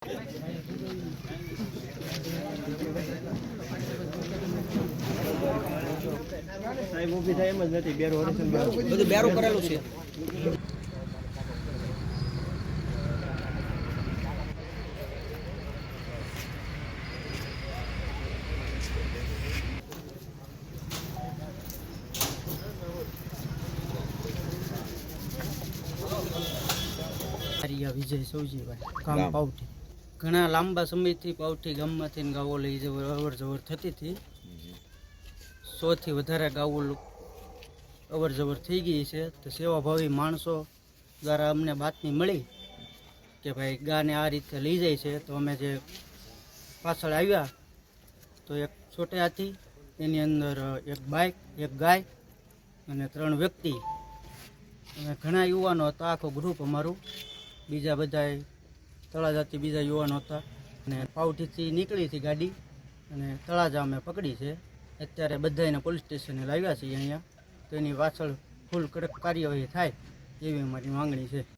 સાહેબ ઊભી થાય એમ જ નથી, બેરું બધું બેરું કરેલું છે. વિજય સૌજીભાઈ, ગામ પાવઠી. ઘણા લાંબા સમયથી પાવઠી ગામમાંથી ગાવો લઈ અવર જવર થતી હતી. 100 થી વધારે ગાવો અવર જવર થઈ ગઈ છે. તો સેવાભાવી માણસો દ્વારા અમને બાતમી મળી કે ભાઈ ગાને આ રીતે લઈ જાય છે. તો અમે જે પાછળ આવ્યા તો એક છોટે હાથી, એની અંદર એક બાઇક, એક ગાય અને 3 વ્યક્તિ અને ઘણા યુવાનો હતા. આખો ગ્રુપ અમારું, બીજા બધા તળાજાથી બીજા યુવાનો હતા. અને પાવઠીથી નીકળી હતી ગાડી અને તળાજા અમે પકડી છે. અત્યારે બધાને પોલીસ સ્ટેશને લાવ્યા છીએ અહીંયા. તો એની પાછળ ફૂલ કડક કાર્યવાહી થાય એવી અમારી માંગણી છે.